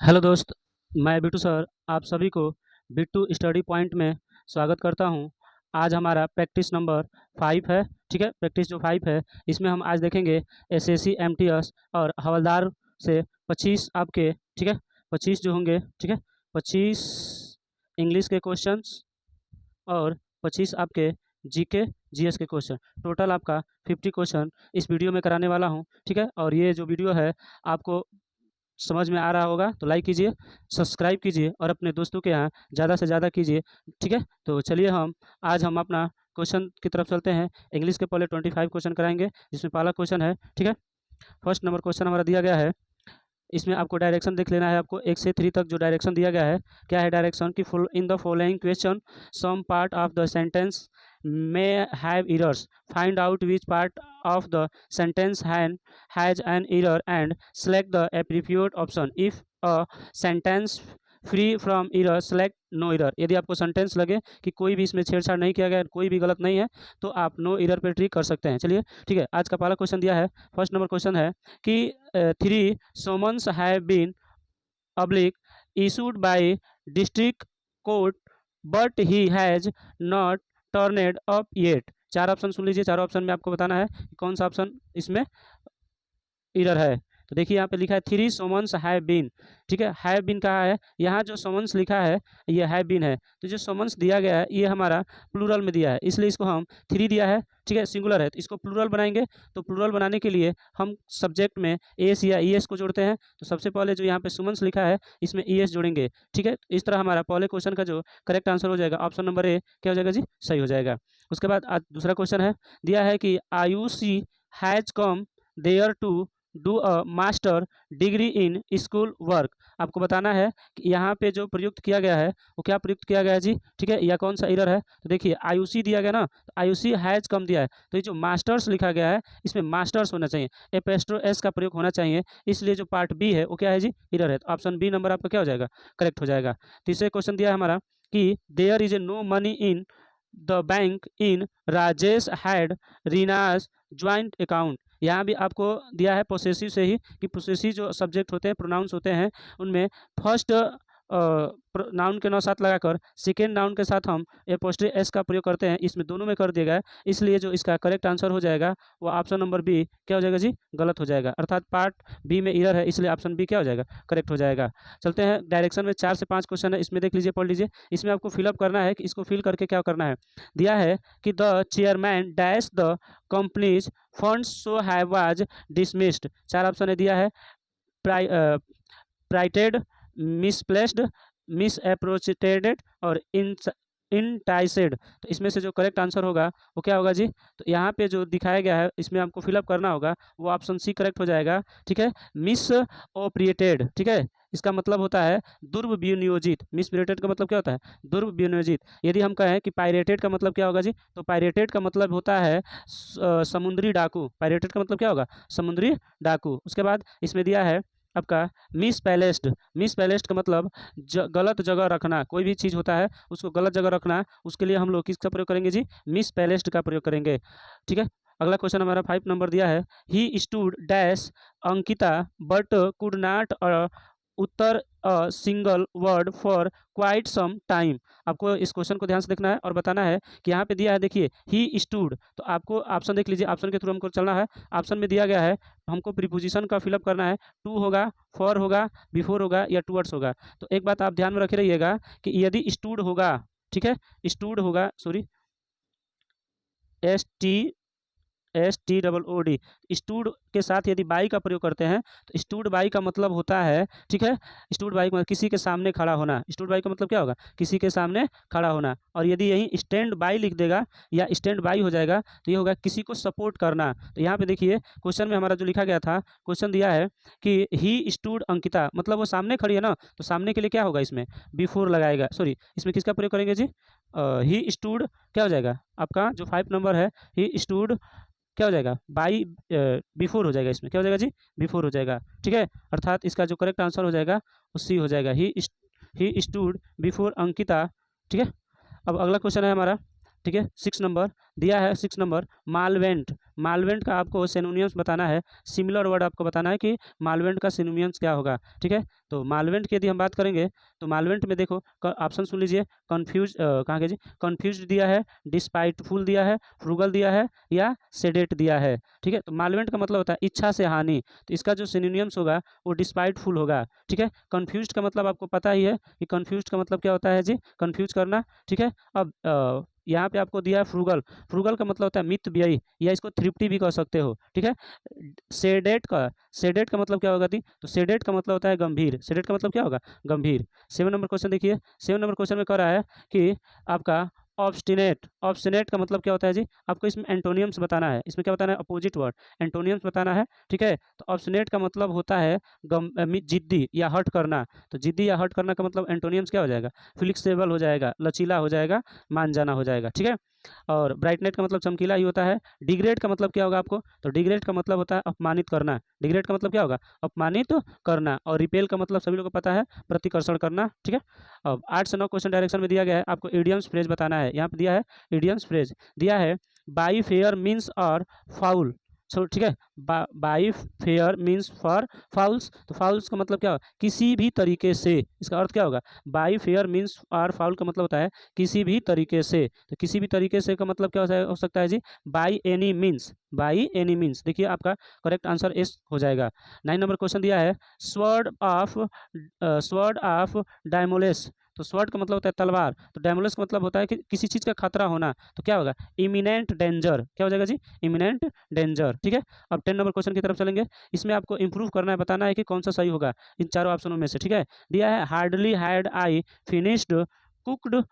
Hello दोस्त, मैं Bittu sir आप सभी को बिट्टू स्टडी पॉइंट में स्वागत करता हूं। आज हमारा प्रैक्टिस नंबर 5 है। ठीक है, प्रैक्टिस जो 5 है इसमें हम आज देखेंगे एसएससी एमटीएस और हवलदार से 25 आपके, ठीक है, 25 जो होंगे, ठीक है, 25 इंग्लिश के क्वेश्चंस और 25 आपके जीके जीएस के क्वेश्चन। टोटल आपका 50 क्वेश्चन इस वीडियो में कराने वाला हूं। ठीक है, और ये जो वीडियो है आपको समझ में आ रहा होगा तो लाइक कीजिए, सब्सक्राइब कीजिए और अपने दोस्तों के यहाँ ज़्यादा से ज़्यादा कीजिए। ठीक है, तो चलिए आज हम अपना क्वेश्चन की तरफ चलते हैं। इंग्लिश के पहले 25 क्वेश्चन कराएंगे, जिसमें पहला क्वेश्चन है, ठीक है, फर्स्ट नंबर क्वेश्चन हमारा दिया गया है। इसमें आपको डायरेक्शन देख लेना है। आपको 1 से 3 तक जो डायरेक्शन दिया गया है, क्या है डायरेक्शन कि full in the following question some part of the sentence may have errors, find out which part of the sentence has an error and select the appropriate option. If a sentence free from error select no error। यदि आपको sentence लगे कि कोई भी इसमें छेड़छाड़ नहीं किया गया, कोई भी गलत नहीं है, तो आप नो error पर ट्रिक कर सकते हैं। चलिए ठीक है, आज का पहला क्वेश्चन दिया है। फर्स्ट नंबर क्वेश्चन है कि 3 summons have been oblique issued by district court but he has not turned up yet। चार ऑप्शन सुन लीजिए, चारों ऑप्शन में आपको बताना है कि कौन सा ऑप्शन इसमें इरर है। तो देखिए यहाँ पे लिखा है 3 समन्स हैव बीन। ठीक है, हैव बीन कहा है, यहाँ जो समन्स लिखा है ये हैव बीन है। तो जो समन्स दिया गया है ये हमारा प्लूरल में दिया है, इसलिए इसको हम 3 दिया है। ठीक है, सिंगुलर है तो इसको प्लूरल बनाएंगे। तो प्लूरल बनाने के लिए हम सब्जेक्ट में एस या ई एस को जोड़ते हैं। तो सबसे पहले जो यहाँ पे सुमन्स लिखा है इसमें ई एस जोड़ेंगे। ठीक है, इस तरह हमारा पहले क्वेश्चन का जो करेक्ट आंसर हो जाएगा ऑप्शन नंबर ए क्या हो जाएगा जी, सही हो जाएगा। उसके बाद आज दूसरा क्वेश्चन है, दिया है कि Ayushi has come there to do a master degree in school work. आपको बताना है कि यहाँ पे जो प्रयुक्त किया गया है वो क्या प्रयुक्त किया गया है जी। ठीक है, या कौन सा एरर है। तो देखिए आयुषी दिया गया ना, तो आयुषी हैज कम दिया है, तो ये जो मास्टर्स लिखा गया है इसमें मास्टर्स होना चाहिए, एपेस्ट्रो एस का प्रयोग होना चाहिए, इसलिए जो पार्ट बी है वो क्या है जी, एरर है। तो ऑप्शन बी नंबर आपका क्या हो जाएगा, करेक्ट हो जाएगा। तीसरे क्वेश्चन दिया है हमारा कि there is a no money in the bank in Rajesh had Reena's joint account. यहाँ भी आपको दिया है पोसेसिव से ही कि पोसेसिव जो सब्जेक्ट होते हैं, प्रोनाउंस होते हैं, उनमें फर्स्ट नाउन के साथ लगाकर सेकेंड नाउन के साथ हम एपोस्ट्री एस का प्रयोग करते हैं। इसमें दोनों में कर दिया गया है, इसलिए जो इसका करेक्ट आंसर हो जाएगा वो ऑप्शन नंबर बी क्या हो जाएगा जी, गलत हो जाएगा। अर्थात पार्ट बी में एरर है, इसलिए ऑप्शन बी क्या हो जाएगा, करेक्ट हो जाएगा। चलते हैं डायरेक्शन में 4 से 5 क्वेश्चन है, इसमें देख लीजिए, पढ़ लीजिए। इसमें आपको फिलअप करना है कि इसको फिल करके क्या करना है। दिया है कि the chairman dash the companies funds so have was dismissed. 4 option है दिया है, प्राइटेड, मिसप्लेस्ड, मिस अप्रोचेटेड और इनटाइसेड। तो इसमें से जो करेक्ट आंसर होगा वो क्या होगा जी। तो यहाँ पे जो दिखाया गया है इसमें आपको फिलअप करना होगा, वो ऑप्शन सी करेक्ट हो जाएगा। ठीक है, मिस ओप्रिएटेड, ठीक है, इसका मतलब होता है दुर्विनियोजित। मिसप्रिएटेड का मतलब क्या होता है, दुर्विनियोजित। यदि हम कहें कि पायरेटेड का मतलब क्या होगा जी, तो पायरेटेड का मतलब होता है समुद्री डाकू। पायरेटेड का मतलब क्या होगा, समुद्री डाकू। उसके बाद इसमें दिया है आपका मिस पैलेस्ड। मिस पैलेस्ड का मतलब गलत जगह रखना, कोई भी चीज़ होता है उसको गलत जगह रखना, उसके लिए हम लोग किसका प्रयोग करेंगे जी, मिस पैलेस्ड का प्रयोग करेंगे। ठीक है, अगला क्वेश्चन हमारा 5 नंबर दिया है, he stood dash Ankita but could not utter a single word for quite some time. आपको इस क्वेश्चन को ध्यान से देखना है और बताना है कि यहाँ पे दिया है, देखिए ही स्टूड, तो आपको ऑप्शन देख लीजिए, ऑप्शन के थ्रू हमको चलना है। ऑप्शन में दिया गया है हमको प्रीपोजिशन का फिलअप करना है, टू होगा, फॉर होगा, बिफोर होगा या टूवर्ड्स होगा। तो एक बात आप ध्यान में रखे रहिएगा कि यदि स्टूड होगा, ठीक है, स्टूड होगा, सॉरी STOOD, स्टूड के साथ यदि बाई का प्रयोग करते हैं तो स्टूड बाई का मतलब होता है, ठीक है, स्टूड बाई का मतलब किसी के सामने खड़ा होना। स्टूड बाई का मतलब क्या होगा, किसी के सामने खड़ा होना। और यदि यही स्टैंड बाई लिख देगा या स्टैंड बाई हो जाएगा तो ये होगा किसी को सपोर्ट करना। तो यहाँ पे देखिए क्वेश्चन में हमारा जो लिखा गया था, क्वेश्चन दिया है कि ही स्टूड अंकिता, मतलब वो सामने खड़ी है ना, तो सामने के लिए क्या होगा, इसमें बिफोर लगाएगा, सॉरी इसमें किसका प्रयोग करेंगे जी, ही स्टूड क्या हो जाएगा आपका जो 5 नंबर है, ही स्टूड क्या हो जाएगा, बाई बिफोर हो जाएगा, इसमें क्या हो जाएगा जी, बिफोर हो जाएगा। ठीक है, अर्थात इसका जो करेक्ट आंसर हो जाएगा वो सी हो जाएगा, ही स्टूड बिफोर अंकिता। ठीक है, अब अगला क्वेश्चन है हमारा ठीक है। 6 नंबर दिया है, 6 नंबर मालवेंट। मालवेंट का आपको सिनोनिम्स बताना है, सिमिलर वर्ड आपको बताना है कि मालवेंट का सिनोनिम्स क्या होगा, ठीक है। तो मालवेंट की यदि हम बात करेंगे तो मालवेंट में देखो ऑप्शन सुन लीजिए, कन्फ्यूज कहाँ के जी, कन्फ्यूज दिया है, डिस्पाइटफुल दिया है, फ्रूगल दिया है या सेडेट दिया है, ठीक है। तो मालवेंट का मतलब होता है इच्छा से हानि, तो इसका जो सिनोनिम्स होगा वो डिस्पाइटफुल होगा, ठीक है। कन्फ्यूज का मतलब आपको पता ही है कि कन्फ्यूज का मतलब क्या होता है जी, कन्फ्यूज करना, ठीक है। अब यहाँ पे आपको दिया है फ्रूगल। फ्रूगल का मतलब होता है मितव्ययी या इसको थ्रिफ्टी भी कह सकते हो, ठीक है। सेडेट का मतलब क्या होगा दी, तो सेडेट का मतलब होता है गंभीर। सेडेट का मतलब क्या होगा, गंभीर। 7 नंबर क्वेश्चन देखिए, 7 नंबर क्वेश्चन में कह रहा है कि आपका ऑब्स्टिनेट। ऑब्स्टिनेट का मतलब क्या होता है जी, आपको इसमें एंटोनियम्स बताना है, इसमें क्या बताना है, अपोजिट वर्ड एंटोनियम्स बताना है, ठीक है। तो ऑब्स्टिनेट का मतलब होता है जिद्दी या हट करना। तो जिद्दी या हट करना का मतलब एंटोनियम्स क्या हो जाएगा, फ्लेक्सिबल हो जाएगा, लचीला हो जाएगा, मान जाना हो जाएगा, ठीक है। और ब्राइटनेट का मतलब चमकीला ही होता है। डिग्रेड का मतलब क्या होगा आपको, तो डिग्रेड का मतलब होता है अपमानित करना। डिग्रेड का मतलब क्या होगा, अपमानित करना। और रिपेल का मतलब सभी लोगों को पता है, प्रतिकर्षण करना, ठीक है। अब 8 से 9 क्वेश्चन डायरेक्शन में दिया गया है, आपको इडियम्स फ्रेज बताना है। यहाँ पे दिया है इडियम्स फ्रेज, दिया है बाई फेयर मीन्स और फाउल। सो ठीक है, by fair means for fowls. तो फाउल्स का मतलब क्या होगा, किसी भी तरीके से। इसका अर्थ क्या होगा, बाई फेयर मीन्स और फाउल का मतलब होता है किसी भी तरीके से। तो किसी भी तरीके से का मतलब क्या हो सकता है जी, by any means. By any means, देखिए आपका करेक्ट आंसर एस हो जाएगा। 9 नंबर क्वेश्चन दिया है स्वॉर्ड ऑफ डायमोलेस। तो स्वॉर्ड का मतलब होता है तलवार, तो डायमोलेस का मतलब होता है कि किसी चीज़ का खतरा होना। तो क्या होगा, इमिनेंट डेंजर। क्या हो जाएगा जी, इमिनेंट डेंजर, ठीक है। अब 10 नंबर क्वेश्चन की तरफ चलेंगे, इसमें आपको इंप्रूव करना है, बताना है कि कौन सा सही होगा इन चारों ऑप्शनों में से, ठीक है। दिया है hardly had I finished cooked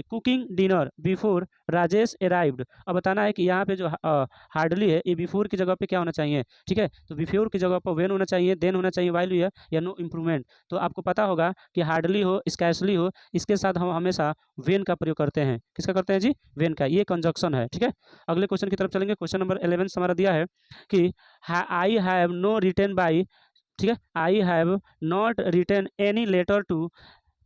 cooking dinner before Rajesh arrived. अब बताना है कि यहाँ पे जो हार्डली है ये बिफोर की जगह पे क्या होना चाहिए, ठीक है। तो बिफोर की जगह पर वेन होना चाहिए, देन होना चाहिए, वाइल है या नो इम्प्रूवमेंट। तो आपको पता होगा कि हार्डली हो, स्कैर्सली हो, इसके साथ हम हमेशा वेन का प्रयोग करते हैं। किसका करते हैं जी, वेन का, ये कंजक्शन है, ठीक है। अगले क्वेश्चन की तरफ चलेंगे, क्वेश्चन नंबर 11 हमारा दिया है कि I have no written by, ठीक है, I have not written any letter to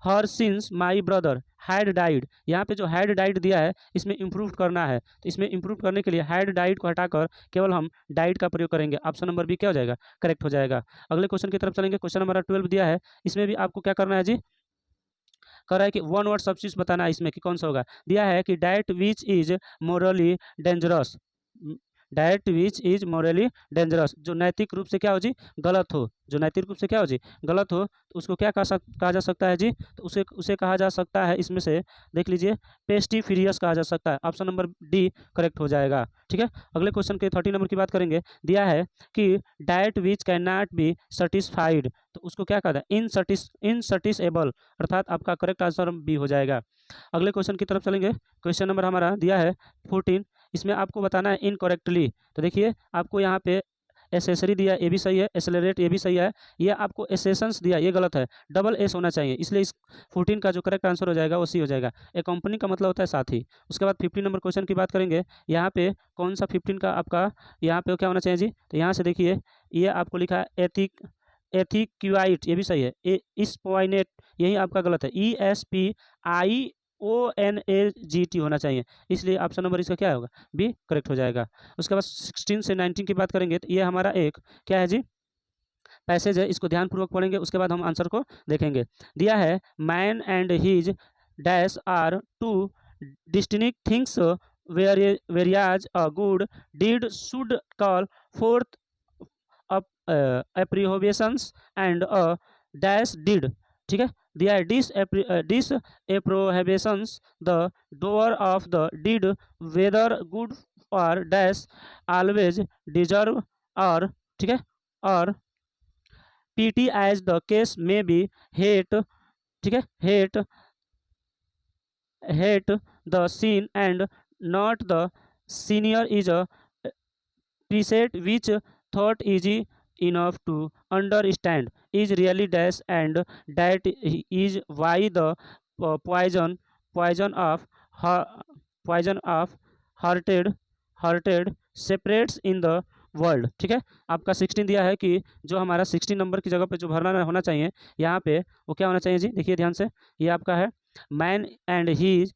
her since my brother had died. यहाँ पे जो हैड डाइड दिया है इसमें इम्प्रूव करना है, तो इसमें इम्प्रूव करने के लिए हैड डाइड को हटाकर केवल हम डाइड का प्रयोग करेंगे। ऑप्शन नंबर बी क्या हो जाएगा, करेक्ट हो जाएगा। अगले क्वेश्चन की तरफ चलेंगे, क्वेश्चन नंबर 12 दिया है, इसमें भी आपको क्या करना है जी, कह रहा है कि वन वर्ड सब्सिट्यूट बताना है इसमें कि कौन सा होगा। दिया है कि diet which is morally dangerous. Diet which is morally dangerous, जो नैतिक रूप से क्या हो जी, गलत हो। जो नैतिक रूप से क्या हो जी, गलत हो, तो उसको क्या कहा जा सकता है जी, तो उसे उसे कहा जा सकता है, इसमें से देख लीजिए, पेस्टिफिरियस कहा जा सकता है। ऑप्शन नंबर डी करेक्ट हो जाएगा, ठीक है। अगले क्वेश्चन के 30 नंबर की बात करेंगे, दिया है कि diet which can not be satisfied, तो उसको क्या कहा जाए, इनसटिसेबल, अर्थात आपका करेक्ट आंसर बी हो जाएगा। अगले क्वेश्चन की तरफ चलेंगे, क्वेश्चन नंबर हमारा दिया है 14, इसमें आपको बताना है इनकरेक्टली। तो देखिए आपको यहाँ पे एसेसरी दिया, ये भी सही है, एसेलरेट ये भी सही है, ये आपको एसेशंस दिया, ये गलत है, डबल एस होना चाहिए, इसलिए इस 14 का जो करेक्ट आंसर हो जाएगा वो सी हो जाएगा। ए कंपनी का मतलब होता है साथी। उसके बाद 15 नंबर क्वेश्चन की बात करेंगे, यहाँ पे कौन सा 15 का आपका यहाँ पे क्या होना चाहिए जी, तो यहाँ से देखिए ये आपको लिखा है एथिक्यूआइट, ये भी सही है, इस पॉइनेट यही आपका गलत है, ESPIONAGT होना चाहिए, इसलिए ऑप्शन नंबर इसका क्या होगा, बी करेक्ट हो जाएगा। उसके बाद 16 से 19 की बात करेंगे, तो ये हमारा एक क्या है जी, पैसेज है, इसको ध्यानपूर्वक पढ़ेंगे, उसके बाद हम आंसर को देखेंगे। दिया है man and his dash are two distinct things whereas a good deed should call forth approbations and a dash did, ठीक है। दिया है disapprobations the doer of the deed whether good or dash always deserve or, ठीक है, और pity as the case may be hate, ठीक है, hate the sin and not the senior is a preset which thought easy enough to understand is really dash and that is why the poison of poison of hearted separates in the world, ठीक है। आपका 16 दिया है कि जो हमारा 16 number की जगह पे जो भरना होना चाहिए यहाँ पे वो क्या होना चाहिए जी, देखिए ध्यान से, ये आपका है मैन एंड हीज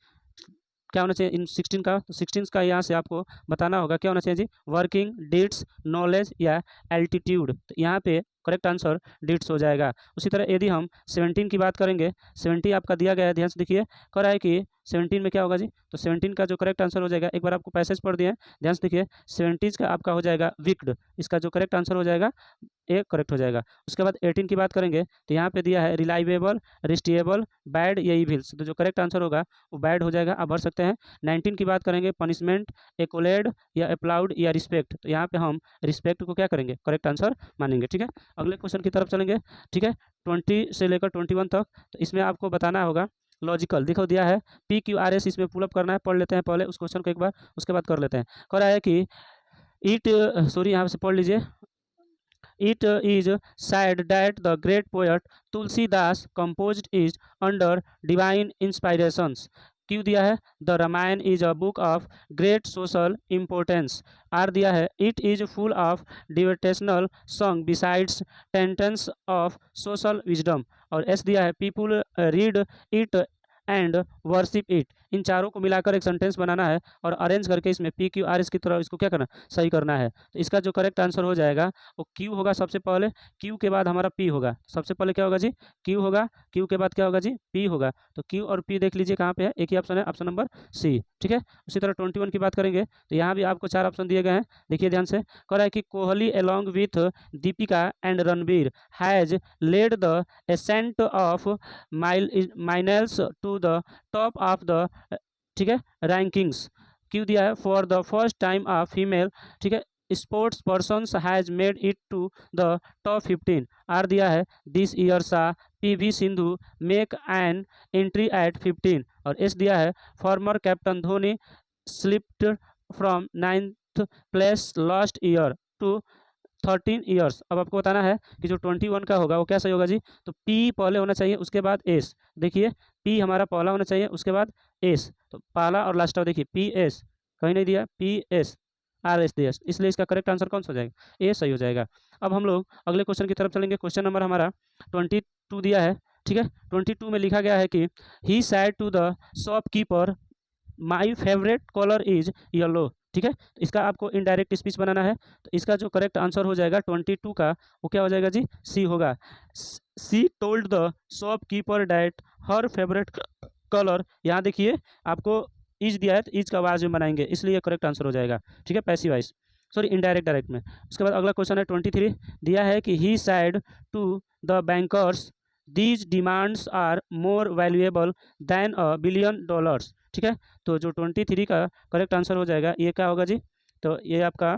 क्या होना चाहिए इन 16 का, तो 16 का यहाँ से आपको बताना होगा क्या होना चाहिए जी, वर्किंग, डिड्स, नॉलेज या एल्टीट्यूड। तो यहाँ पे करेक्ट आंसर डिड्स हो जाएगा। उसी तरह यदि हम 17 की बात करेंगे, 17 आपका दिया गया है, ध्यान से देखिए, कह रहा है कि 17 में क्या होगा जी, तो 17 का जो करेक्ट आंसर हो जाएगा, एक बार आपको पैसेज पढ़ दिए, ध्यान से देखिए, 17 का आपका हो जाएगा विक्ड, इसका जो करेक्ट आंसर हो जाएगा ए करेक्ट हो जाएगा। उसके बाद 18 की बात करेंगे तो यहाँ पे दिया है रिलाइवेबल, रिस्टिएबल, बैड या इविल्स, तो जो करेक्ट आंसर होगा वो बैड हो जाएगा, आप भर सकते हैं। 19 की बात करेंगे पनिशमेंट, एकोलेड या अप्लाउड या रिस्पेक्ट, तो यहाँ पे हम रिस्पेक्ट को क्या करेंगे, करेक्ट आंसर मानेंगे। ठीक है, अगले क्वेश्चन की तरफ चलेंगे। ठीक है, 20 से लेकर 21 तक, तो इसमें आपको बताना होगा लॉजिकल, देखो दिया है PQRS, इसमें पुलअप करना है, पढ़ लेते हैं पहले उस क्वेश्चन को एक बार, उसके बाद कर लेते हैं। कह रहा है कि इट, सॉरी यहाँ से पढ़ लीजिए, it is said that the great poet Tulsidas composed it under divine inspirations. Q दिया है, the Ramayana is a book of great social importance. R दिया है, it is full of devotional song besides tenets of social wisdom. और S दिया है, people read it and worship it. इन चारों को मिलाकर एक सेंटेंस बनाना है और अरेंज करके इसमें PQRS की तरह इसको क्या करना, सही करना है। तो इसका जो करेक्ट आंसर हो जाएगा वो Q होगा सबसे पहले, Q के बाद हमारा P होगा। सबसे पहले क्या होगा जी, Q होगा, Q के बाद क्या होगा जी, P होगा। तो Q और P देख लीजिए कहाँ पे है, एक ही ऑप्शन है, ऑप्शन नंबर C। ठीक है, उसी तरह 21 की बात करेंगे तो यहाँ भी आपको 4 ऑप्शन दिए गए हैं, देखिए ध्यान से। कह रहा है कि Kohli along with Deepika and Ranbir has led the ascent of माइनल्स to the top of the, ठीक है, रैंकिंग्स। क्यों दिया है, for the first time a female, ठीक है, sports person has made it to the top 15। R दिया है, this year saw PV Sindhu make an entry at 15। और एस दिया है, former captain Dhoni slipped from 9th place last year to 13 years. अब आपको बताना है कि जो 21 का होगा वो क्या सही होगा जी, तो P पहले होना चाहिए, उसके बाद एस। देखिए P हमारा पहला होना चाहिए, उसके बाद एस, तो पहला और लास्ट देखिए PS, कहीं नहीं दिया, PSRS दिया, इसलिए इसका करेक्ट आंसर कौन सा हो जाएगा, ए सही हो जाएगा। अब हम लोग अगले क्वेश्चन की तरफ चलेंगे। क्वेश्चन नंबर हमारा 22 दिया है। ठीक है, 22 में लिखा गया है कि he said to the shopkeeper my favourite colour is yellow. ठीक है, तो इसका आपको इनडायरेक्ट स्पीच बनाना है, तो इसका जो करेक्ट आंसर हो जाएगा 22 का वो क्या हो जाएगा जी, सी होगा। सी told the shopkeeper that her favourite colour, यहाँ देखिए आपको इज दिया है तो इज का आवाज में बनाएंगे, इसलिए करेक्ट आंसर हो जाएगा। ठीक है, passive voice, sorry indirect direct में। उसके बाद अगला क्वेश्चन है 23, दिया है कि he said to the bankers these demands are more valuable than $1 billion. ठीक है, तो जो 23 का करेक्ट आंसर हो जाएगा ये क्या होगा जी, तो ये आपका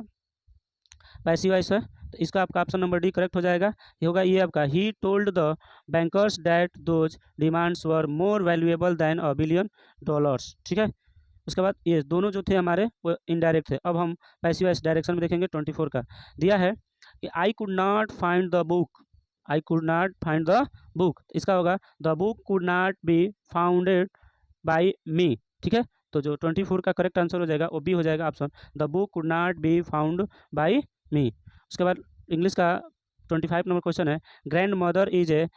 पैसिव वॉइस है, तो इसका आपका ऑप्शन नंबर डी करेक्ट हो जाएगा। ये होगा ये आपका, he told the bankers that those demands were more valuable than $1 billion. ठीक है, उसके बाद ये दोनों जो थे हमारे वो इनडायरेक्ट थे। अब हम पैसिव वॉइस डायरेक्शन में देखेंगे। 24 का दिया है कि I could not find the book, I could not find the book, इसका होगा the book could not be founded by me. ठीक है, तो जो 24 का करेक्ट आंसर हो जाएगा वो बी हो जाएगा option, the book could not be found by me. उसके बाद इंग्लिश का 25 नंबर क्वेश्चन है, grand mother is a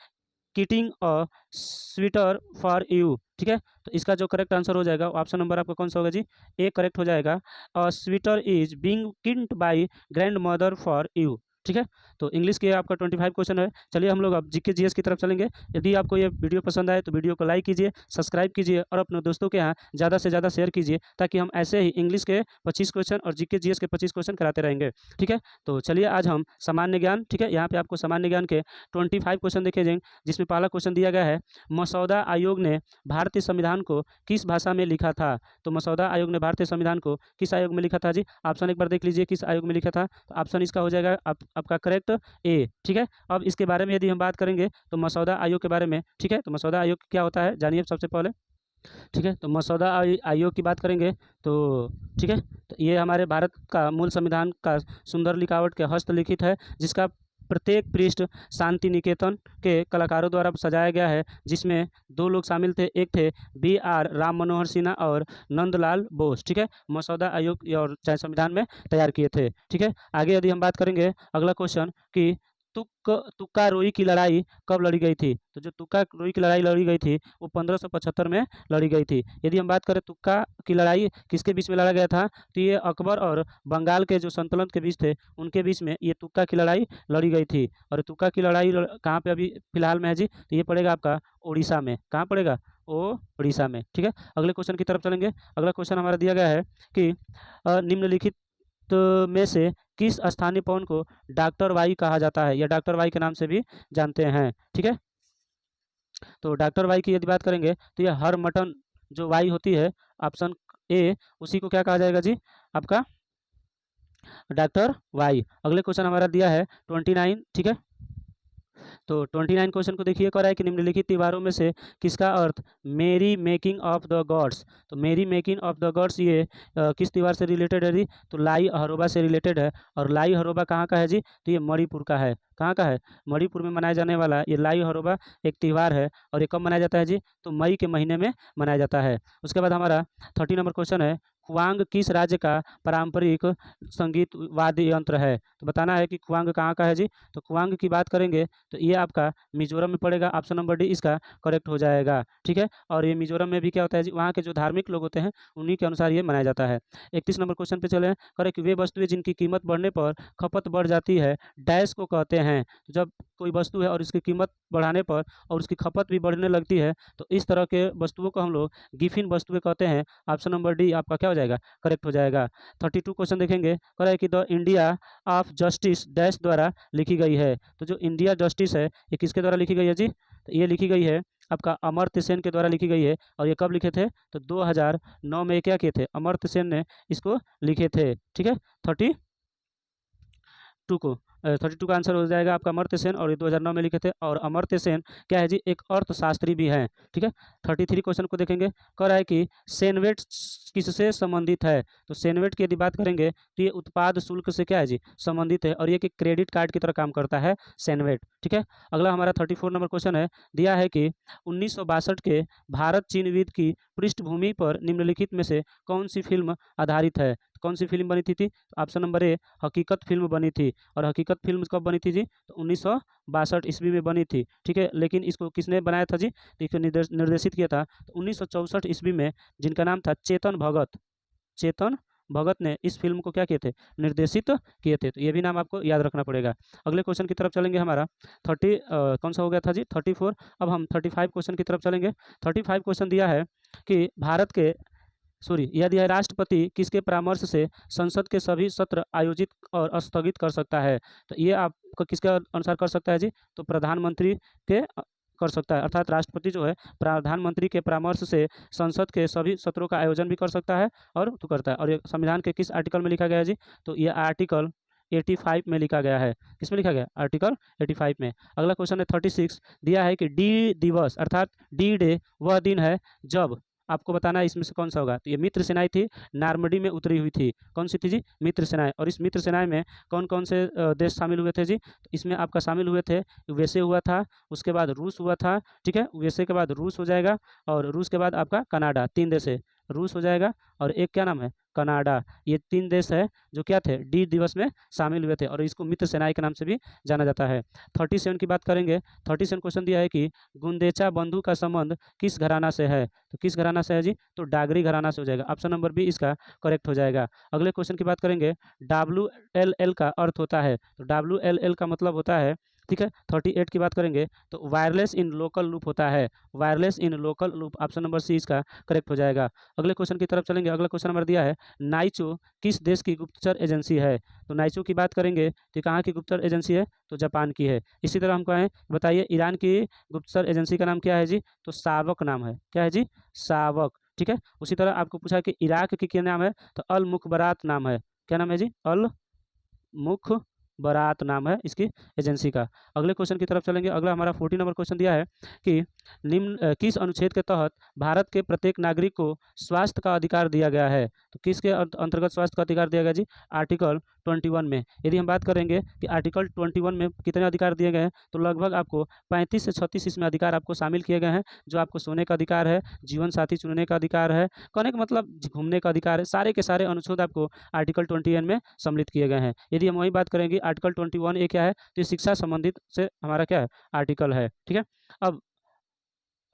knitting a sweater for you. ठीक है, तो इसका जो करेक्ट आंसर हो जाएगा ऑप्शन नंबर आपका कौन सा होगा जी, ए करेक्ट हो जाएगा, a sweater is being knit by grandmother for you. ठीक है, तो इंग्लिश के आपका 25 क्वेश्चन है। चलिए हम लोग अब जीके जीएस की तरफ चलेंगे। यदि आपको ये वीडियो पसंद आए तो वीडियो को लाइक कीजिए, सब्सक्राइब कीजिए और अपने दोस्तों के यहाँ ज़्यादा से ज़्यादा शेयर कीजिए, ताकि हम ऐसे ही इंग्लिश के 25 क्वेश्चन और जीके जीएस के 25 क्वेश्चन कराते रहेंगे। ठीक है, तो चलिए आज हम सामान्य ज्ञान, ठीक है, यहाँ पे आपको सामान्य ज्ञान के 25 क्वेश्चन देखे जाएंगे, जिसमें पहला क्वेश्चन दिया गया है, मसौदा आयोग ने भारतीय संविधान को किस भाषा में लिखा था। तो मसौदा आयोग ने भारतीय संविधान को किस आयोग में लिखा था जी, ऑप्शन एक बार देख लीजिए किस आयोग में लिखा था, तो ऑप्शन इसका हो जाएगा आपका करेक्ट ए। ठीक है, अब इसके बारे में यदि हम बात करेंगे तो मसौदा आयोग के बारे में, ठीक है, तो मसौदा आयोग क्या होता है जानिए सबसे पहले। ठीक है, तो मसौदा आयोग की बात करेंगे तो ठीक है, तो ये हमारे भारत का मूल संविधान का सुंदर लिखावट के हस्तलिखित है, जिसका प्रत्येक पृष्ठ शांति निकेतन के कलाकारों द्वारा सजाया गया है, जिसमें 2 लोग शामिल थे, एक थे BR राम मनोहर सिन्हा और नंदलाल बोस। ठीक है, मसौदा आयोग और संविधान में तैयार किए थे। ठीक है, आगे यदि हम बात करेंगे अगला क्वेश्चन कि तुक्का रोई की लड़ाई कब लड़ी गई थी? तो जो तुक्का रोई की लड़ाई लड़ी गई थी वो 1575 में लड़ी गई थी। यदि हम बात करें तुक्का की लड़ाई किसके बीच में लड़ा गया था, तो ये अकबर और बंगाल के जो सल्तनत के बीच थे उनके बीच में ये तुक्का की लड़ाई लड़ी गई थी। और तुक्का की लड़ाई कहाँ पे अभी फिलहाल में है जी? तो ये पड़ेगा आपका उड़ीसा में। कहाँ पड़ेगा? उड़ीसा में। ठीक है, अगले क्वेश्चन की तरफ चलेंगे। अगला क्वेश्चन हमारा दिया गया है कि निम्नलिखित में से किस स्थानीय पवन को डॉक्टर वाई कहा जाता है, या डॉक्टर वाई के नाम से भी जानते हैं। ठीक है, तो डॉक्टर वाई की यदि बात करेंगे तो ये हर मटन जो वाई होती है, ऑप्शन ए, उसी को क्या कहा जाएगा जी? आपका डॉक्टर वाई। अगले क्वेश्चन हमारा दिया है 29। ठीक है, तो 29 क्वेश्चन को देखिए, कह रहा है कि निम्नलिखित त्योहारों में से किसका अर्थ मेरी मेकिंग ऑफ द गॉड्स? तो मेरी मेकिंग ऑफ द गॉड्स ये किस त्योहार से रिलेटेड है जी? तो लाई हरोबा से रिलेटेड है। और लाई हरोबा कहाँ का है जी? तो ये मणिपुर का है। कहाँ का है? मणिपुर में मनाया जाने वाला ये लाई हरोबा एक त्यौहार है। और ये कब मनाया जाता है जी? तो मई के महीने में मनाया जाता है। उसके बाद हमारा 30 नंबर क्वेश्चन है, खुआंग किस राज्य का पारंपरिक संगीत वाद्य यंत्र है? तो बताना है कि खुआंग कहाँ का है जी? तो खुआंग की बात करेंगे तो ये आपका मिजोरम में पड़ेगा। ऑप्शन नंबर डी इसका करेक्ट हो जाएगा। ठीक है, और ये मिजोरम में भी क्या होता है जी? वहाँ के जो धार्मिक लोग होते हैं उन्हीं के अनुसार ये मनाया जाता है। 31 नंबर क्वेश्चन पे चले, करें कि वे वस्तुएं जिनकी कीमत बढ़ने पर खपत बढ़ जाती है डैश को कहते हैं। तो जब कोई वस्तु है और इसकी कीमत बढ़ाने पर और उसकी खपत भी बढ़ने लगती है तो इस तरह के वस्तुओं को हम लोग गिफिन वस्तुएं कहते हैं। ऑप्शन नंबर डी आपका क्या हो जाएगा? करेक्ट हो जाएगा। 32 क्वेश्चन देखेंगे, कह रहा है कि the India of justice dash द्वारा लिखी गई है। तो जो इंडिया जस्टिस है ये किसके द्वारा लिखी गई है जी? तो ये लिखी गई है आपका अमर्त्य सेन के द्वारा लिखी गई है। और ये कब लिखे थे? तो 2009 में क्या किए थे? अमर्त्य सेन ने इसको लिखे थे। ठीक है, 32 का आंसर हो जाएगा आपका अमर्त्य सेन, और ये 2009 में लिखे थे। और अमर्त्य सेन क्या है जी? एक अर्थशास्त्री भी हैं। ठीक है, 33 क्वेश्चन को देखेंगे, कह रहा है कि सेनवेट किससे संबंधित है? तो सेनवेट की यदि बात करेंगे तो ये उत्पाद शुल्क से क्या है जी? संबंधित है। और ये कि क्रेडिट कार्ड की तरह काम करता है सेनवेट। ठीक है, अगला हमारा 34 नंबर क्वेश्चन है, दिया है कि 1962 के भारत चीन युद्ध की पृष्ठभूमि पर निम्नलिखित में से कौन सी फिल्म आधारित है? कौन सी फिल्म बनी थी? ऑप्शन नंबर ए हकीकत फिल्म बनी थी। और हकीकत फिल्म कब बनी थी जी? तो 1962 ईस्वी में बनी थी। ठीक है, लेकिन इसको किसने बनाया था जी? तो इसको निर्देशित किया था तो 1964 ईस्वी में, जिनका नाम था चेतन भगत। चेतन भगत ने इस फिल्म को क्या किए थे? निर्देशित किए थे। तो ये भी नाम आपको याद रखना पड़ेगा। अगले क्वेश्चन की तरफ चलेंगे। हमारा 30 कौन सा हो गया था जी? 34। अब हम 35 क्वेश्चन की तरफ चलेंगे। 35 क्वेश्चन दिया है कि भारत के यदि यह राष्ट्रपति किसके परामर्श से संसद के सभी सत्र आयोजित और स्थगित कर सकता है? तो ये आपको किसके अनुसार कर सकता है जी? तो प्रधानमंत्री के कर सकता है। अर्थात राष्ट्रपति जो है प्रधानमंत्री के परामर्श से संसद के सभी सत्रों का आयोजन भी कर सकता है और तो करता है। और ये संविधान के किस आर्टिकल में लिखा गया है जी? तो ये आर्टिकल 85 में लिखा गया है। किसमें लिखा गया? आर्टिकल 85 में। अगला क्वेश्चन है 36, दिया है कि डी दिवस अर्थात डी डे वह दिन है जब, आपको बताना है इसमें से कौन सा होगा। तो ये मित्र सेनाएं थी, नार्मडी में उतरी हुई थी। कौन सी थी जी? मित्र सेनाएं। और इस मित्र सेनाएं में कौन कौन से देश शामिल हुए थे जी? तो इसमें आपका शामिल हुए थे यूएसए हुआ था, उसके बाद रूस हुआ था। ठीक है, यूएसए के बाद रूस हो जाएगा, और रूस के बाद आपका कनाडा। 3 देश है, रूस हो जाएगा और एक क्या नाम है? कनाडा। ये 3 देश है जो क्या थे? डी दिवस में शामिल हुए थे, और इसको मित्र सेनाएं के नाम से भी जाना जाता है। 37 की बात करेंगे। 37 क्वेश्चन दिया है कि गुंदेचा बंधु का संबंध किस घराना से है? तो किस घराना से है जी? तो डागरी घराना से हो जाएगा। ऑप्शन नंबर बी इसका करेक्ट हो जाएगा। अगले क्वेश्चन की बात करेंगे। WLL का अर्थ होता है, तो WLL का मतलब होता है, ठीक है, 38 की बात करेंगे तो वायरलेस इन लोकल लूप होता है। Wireless in local loop, option number C इसका करेक्ट हो जाएगा। अगले क्वेश्चन की तरफ चलेंगे। अगला क्वेश्चन नंबर दिया है, नाइचो किस देश की गुप्तचर एजेंसी है? तो नाइचो की बात करेंगे तो कहाँ की गुप्तचर एजेंसी है? तो जापान की है। इसी तरह हम कहें, बताइए ईरान की गुप्तचर एजेंसी का नाम क्या है जी? तो सावक नाम है। क्या है जी? सावक। ठीक है, उसी तरह आपको पूछा कि इराक की क्या नाम है? तो अल मुखबरात नाम है। क्या नाम है जी? अल मुख बरात नाम है इसकी एजेंसी का। अगले क्वेश्चन की तरफ चलेंगे। अगला हमारा 40 नंबर क्वेश्चन दिया है कि किस अनुच्छेद के तहत भारत के प्रत्येक नागरिक को स्वास्थ्य का अधिकार दिया गया है? तो किसके अंतर्गत स्वास्थ्य का अधिकार दिया गया जी? आर्टिकल 21 में। यदि हम बात करेंगे कि आर्टिकल 21 में कितने अधिकार दिए गए हैं, तो लगभग आपको 35 से 36 इसमें अधिकार आपको शामिल किए गए हैं। जो आपको सोने का अधिकार है, जीवन साथी चुनने का अधिकार है, कहने का मतलब घूमने का अधिकार है, सारे के सारे अनुच्छेद आपको आर्टिकल 21 में सम्मिलित किए गए हैं। यदि हम वही बात करेंगे आर्टिकल 21A क्या है, तो ये शिक्षा संबंधित से हमारा क्या है, आर्टिकल है। ठीक है, अब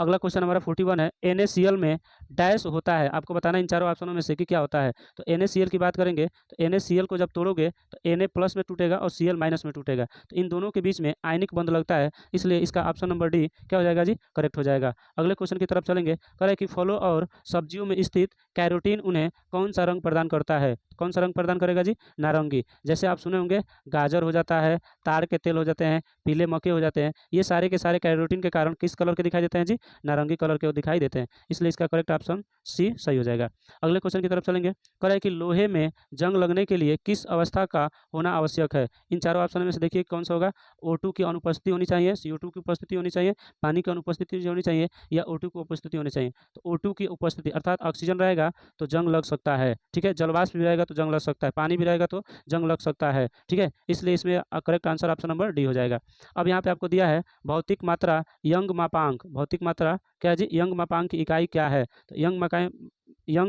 अगला क्वेश्चन हमारा 41 है, NaCl में डैश होता है, आपको बताना इन चारों ऑप्शनों में से कि क्या होता है। तो NaCl की बात करेंगे तो NaCl को जब तोड़ोगे तो Na प्लस में टूटेगा और Cl माइनस में टूटेगा, तो इन दोनों के बीच में आयनिक बंध लगता है, इसलिए इसका ऑप्शन नंबर डी क्या हो जाएगा जी, करेक्ट हो जाएगा। अगले क्वेश्चन की तरफ चलेंगे, कह रहा है कि फलों और सब्जियों में स्थित कैरोटीन उन्हें कौन सा रंग प्रदान करता है, कौन सा रंग प्रदान करेगा जी, नारंगी। जैसे आप सुने होंगे गाजर हो जाता है, ताड़ के तेल हो जाते हैं, पीले मक्के हो जाते हैं, ये सारे के सारे कैरोटीन के कारण किस कलर के दिखाई देते हैं जी, नारंगी कलर के वो दिखाई देते हैं, इसलिए इसका करेक्ट ऑप्शन सी सही हो जाएगा। अगले क्वेश्चन की तरफ चलेंगे, कह रहा है कि लोहे में जंग लगने के लिए किस अवस्था का होना आवश्यक है। इन चारों ऑप्शन में से देखिए कौन सा होगा, O2 की अनुपस्थिति होनी चाहिए, CO2 की उपस्थिति होनी चाहिए, पानी की अनुपस्थिति होनी चाहिए, या O2 की उपस्थिति होनी चाहिए। तो O2 की उपस्थिति अर्थात ऑक्सीजन रहेगा तो जंग लग सकता है। ठीक है, जलवाष्प भी रहेगा तो जंग लग सकता है, पानी भी रहेगा तो जंग लग सकता है। ठीक है, इसलिए इसमें correct answer option number D हो जाएगा। अब यहाँ पे आपको दिया है भौतिक मात्रा यंग मापांक, भौतिक मात्रा क्या है जी, यंग मापांक की इकाई क्या है। तो यंग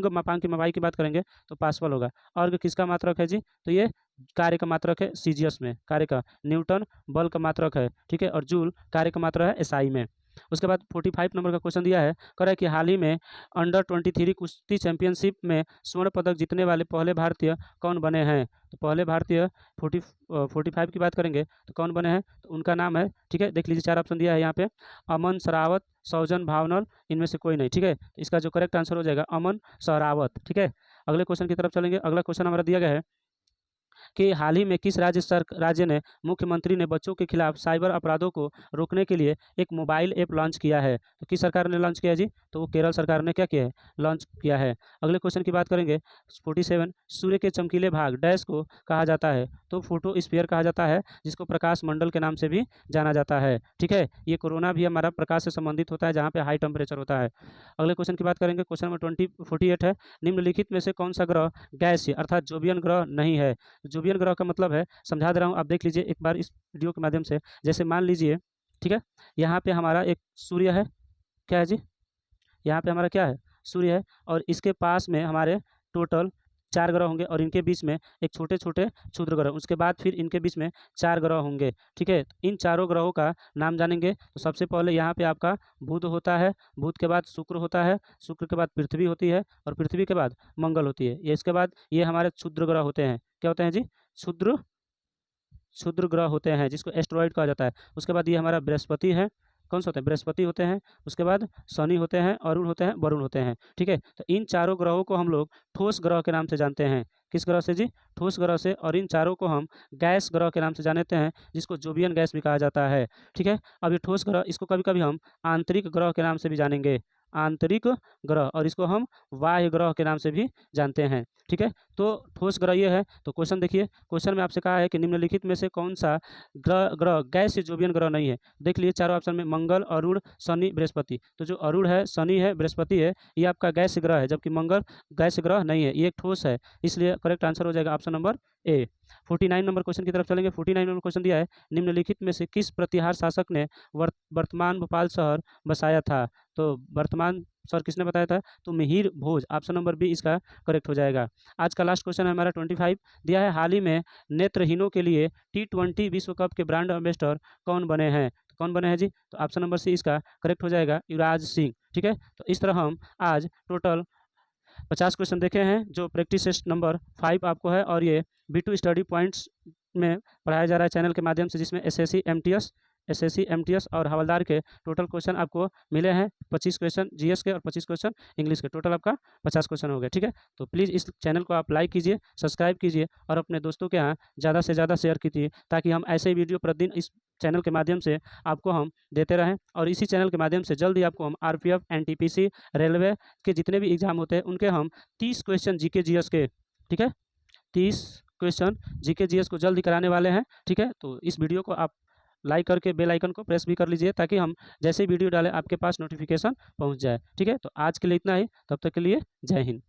मापांक की इकाई की बात करेंगे तो पास्कल होगा। और किसका मात्रक है जी, तो ये कार्य का मात्रक है सीजीएस में, कार्य का, न्यूटन बल का मात्रक है। ठीक है, और जूल कार्य का मात्रक है एसआई में। उसके बाद 45 नंबर का क्वेश्चन दिया है, कह रहा है कि हाल ही में अंडर 23 कुश्ती चैंपियनशिप में स्वर्ण पदक जीतने वाले पहले भारतीय कौन बने हैं। तो पहले भारतीय 45 की बात करेंगे तो कौन बने हैं, तो उनका नाम है, ठीक है, देख लीजिए चार ऑप्शन दिया है यहाँ पे, अमन सरावत, सौजन भावनल, इनमें से कोई नहीं। ठीक है, तो इसका जो करेक्ट आंसर हो जाएगा अमन सरावत। ठीक है, अगले क्वेश्चन की तरफ चलेंगे। अगला क्वेश्चन हमारा दिया गया है कि हाल ही में किस राज्य ने मुख्यमंत्री ने बच्चों के खिलाफ साइबर अपराधों को रोकने के लिए एक मोबाइल ऐप लॉन्च किया है। तो किस सरकार ने लॉन्च किया है जी, तो वो केरल सरकार ने क्या किया है, लॉन्च किया है। अगले क्वेश्चन की बात करेंगे 47, सूर्य के चमकीले भाग डैश को कहा जाता है। तो फोटोस्फीयर कहा जाता है, जिसको प्रकाश मंडल के नाम से भी जाना जाता है। ठीक है, ये कोरोना भी हमारा प्रकाश से संबंधित होता है, जहाँ पे हाई टेम्परेचर होता है। अगले क्वेश्चन की बात करेंगे, क्वेश्चन नंबर 48 है, निम्नलिखित में से कौन सा ग्रह गैसीय अर्थात जोबियन ग्रह नहीं है। जोबियन ग्रह का मतलब है, समझा दे रहा हूँ, आप देख लीजिए एक बार इस वीडियो के माध्यम से। जैसे मान लीजिए, ठीक है, यहाँ पे हमारा एक सूर्य है, क्या है जी, यहाँ पे हमारा क्या है, सूर्य है, और इसके पास में हमारे टोटल 4 ग्रह होंगे, और इनके बीच में एक छोटे छोटे क्षुद्र ग्रह, उसके बाद फिर इनके बीच में 4 ग्रह होंगे। ठीक है, इन चारों ग्रहों का नाम जानेंगे। तो सबसे पहले यहाँ पे आपका बुध होता है, बुध के बाद शुक्र होता है, शुक्र के बाद पृथ्वी होती है, और पृथ्वी के बाद मंगल होती है। ये इसके बाद ये हमारे क्षुद्र ग्रह होते हैं, क्या होते हैं जी, क्षुद्र ग्रह होते हैं, जिसको एस्ट्रॉइड कहा जाता है। उसके बाद ये हमारा बृहस्पति है, कौन से होते हैं, बृहस्पति होते हैं। उसके बाद शनि होते हैं, अरुण होते हैं, वरुण होते हैं। ठीक है, तो इन चारों ग्रहों को हम लोग ठोस ग्रह के नाम से जानते हैं। किस ग्रह से जी, ठोस ग्रह से। और इन चारों को हम गैस ग्रह के नाम से जानते हैं, जिसको जोबियन गैस भी कहा जाता है। ठीक है, अब ये ठोस ग्रह, इसको कभी कभी हम आंतरिक ग्रह के नाम से भी जानेंगे, आंतरिक ग्रह, और इसको हम बाह्य ग्रह के नाम से भी जानते हैं। ठीक है, तो ठोस ग्रह ये है। तो क्वेश्चन देखिए, क्वेश्चन में आपसे कहा है कि निम्नलिखित में से कौन सा ग्रह गैस जोबियन ग्रह नहीं है। देख लीजिए चारों ऑप्शन में, मंगल, अरुण, शनि, बृहस्पति। तो जो अरुण है, शनि है, बृहस्पति है, ये आपका गैस ग्रह है, जबकि मंगल गैस ग्रह नहीं है, ये एक ठोस है, इसलिए करेक्ट आंसर हो जाएगा option number A. 49 number question की तरफ चलेंगे। 49 नंबर क्वेश्चन दिया है, निम्नलिखित में से किस प्रतिहार शासक ने वर्तमान भोपाल शहर बसाया था। तो वर्तमान सर किसने बताया था, तो मिहिर भोज, ऑप्शन नंबर बी इसका करेक्ट हो जाएगा। आज का लास्ट क्वेश्चन है हमारा 25, दिया है, हाल ही में नेत्रहीनों के लिए T20 विश्व कप के ब्रांड एम्बेसडर कौन बने हैं। तो कौन बने हैं जी, तो ऑप्शन नंबर सी इसका करेक्ट हो जाएगा, युवराज सिंह। ठीक है, तो इस तरह हम आज टोटल 50 क्वेश्चन देखे हैं, जो प्रैक्टिस टेस्ट नंबर 5 आपको है, और ये B2 स्टडी पॉइंट्स में पढ़ाया जा रहा है चैनल के माध्यम से, जिसमें एसएससी एमटीएस और हवलदार के टोटल क्वेश्चन आपको मिले हैं। 25 क्वेश्चन जीएस के और 25 क्वेश्चन इंग्लिश के, टोटल आपका 50 क्वेश्चन हो गए। ठीक है, तो प्लीज़ इस चैनल को आप लाइक कीजिए, सब्सक्राइब कीजिए, और अपने दोस्तों के यहाँ ज़्यादा से ज़्यादा शेयर कीजिए, ताकि हम ऐसे ही वीडियो प्रतिदिन इस चैनल के माध्यम से आपको हम देते रहें। और इसी चैनल के माध्यम से जल्दी आपको हम आरपीएफ, एनटीपीसी, रेलवे के जितने भी एग्जाम होते हैं, उनके हम 30 क्वेश्चन जीके जीएस के, ठीक है, 30 क्वेश्चन जीके जीएस को जल्दी कराने वाले हैं। ठीक है, तो इस वीडियो को आप लाइक करके बेल आइकन को प्रेस भी कर लीजिए, ताकि हम जैसे वीडियो डालें आपके पास नोटिफिकेशन पहुंच जाए। ठीक है, तो आज के लिए इतना ही, तब तक के लिए जय हिंद।